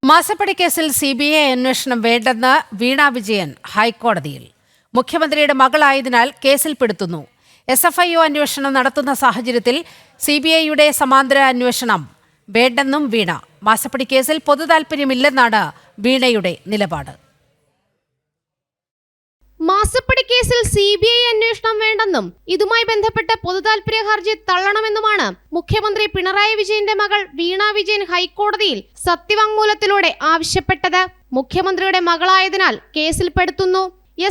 മാസപ്പടി കേസിൽ CBI അന്വേഷണം വേണ്ടെന്ന് വീണ വിജയൻ ഹൈക്കോടതിയിൽ. മുഖ്യമന്ത്രിയുടെ മകളായതിനാൽ കേസിൽ പെടുത്തുന്നു. SFIO അന്വേഷണം നടത്തുന്ന സാഹചര്യത്തിൽ CBIയുടെ സമാന്തര അന്വേഷണം വേണ്ടെന്നും വീണ. മാസപ്പടി കേസിൽ പൊതുതാൽപര്യമില്ലെന്നാണ് വീണയുടെ നിലപാട്. മാസപ്പടി കേസിൽ CBI അന്വേഷണം വേണ്ടെന്നും ഇതുമായി ബന്ധപ്പെട്ട പൊതുതാൽപര്യ ഹർജി തള്ളണമെന്നുമാണ് മുഖ്യമന്ത്രി പിണറായി വിജയന്റെ മകൾ വീണ വിജയൻ ഹൈക്കോടതിയിൽ സത്യവാങ്മൂലത്തിലൂടെ ആവശ്യപ്പെട്ടത്. മുഖ്യമന്ത്രിയുടെ മകളായതിനാൽ കേസിൽ പെടുത്തുന്നു.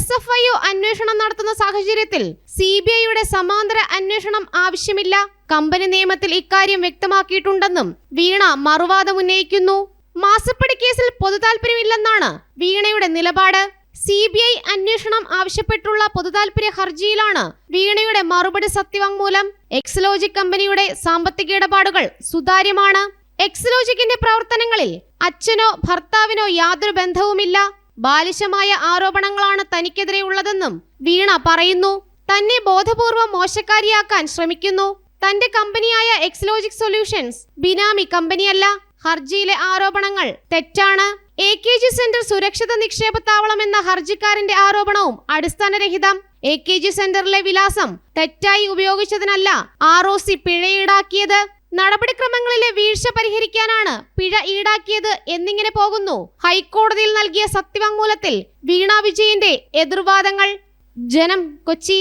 SFIO അന്വേഷണം നടത്തുന്ന സാഹചര്യത്തിൽ CBIയുടെ സമാന്തര അന്വേഷണം ആവശ്യമില്ല. കമ്പനി നിയമത്തിൽ ഇക്കാര്യം വ്യക്തമാക്കിയിട്ടുണ്ടെന്നും വീണ മറുവാദം ഉന്നയിക്കുന്നു. മാസപ്പടി കേസിൽ പൊതുതാൽപര്യമില്ലെന്നാണ് വീണയുടെ നിലപാട്. CBI അന്വേഷണം ആവശ്യപ്പെട്ടുള്ള പൊതുതാൽപര്യ ഹർജിയിലാണ് വീണയുടെ മറുപടി സത്യവാങ്മൂലം. എക്സലോജിക് കമ്പനിയുടെ സാമ്പത്തിക ഇടപാടുകൾ സുതാര്യമാണ്. എക്സലോജിക്കിന്റെ പ്രവർത്തനങ്ങളിൽ അച്ഛനോ ഭർത്താവിനോ യാതൊരു ബന്ധവുമില്ല. ബാലിശമായ ആരോപണങ്ങളാണ് തനിക്കെതിരെ ഉള്ളതെന്നും വീണ പറയുന്നു. തന്നെ ബോധപൂർവം മോശക്കാരിയാക്കാൻ ശ്രമിക്കുന്നു. തന്റെ കമ്പനിയായ എക്സലോജിക് സൊല്യൂഷൻസ് ബിനാമി കമ്പനിയല്ല. ഹർജിയിലെ ആരോപണങ്ങൾ തെറ്റാണ്. AKG സെന്റർ സുരക്ഷിത നിക്ഷേപത്താവളം എന്ന ഹർജിക്കാരന്റെ ആരോപണവും അടിസ്ഥാനരഹിതം. AKG സെന്ററിലെ വിലാസം തെറ്റായി ഉപയോഗിച്ചതിനല്ല ROC പിഴ ഈടാക്കിയത്. നടപടിക്രമങ്ങളിലെ വീഴ്ച പരിഹരിക്കാനാണ് പിഴ ഈടാക്കിയത് എന്നിങ്ങനെ പോകുന്നു ഹൈക്കോടതിയിൽ നൽകിയ സത്യവാങ്മൂലത്തിൽ വീണ വിജയന്റെ എതിർവാദങ്ങൾ. ജനം, കൊച്ചി.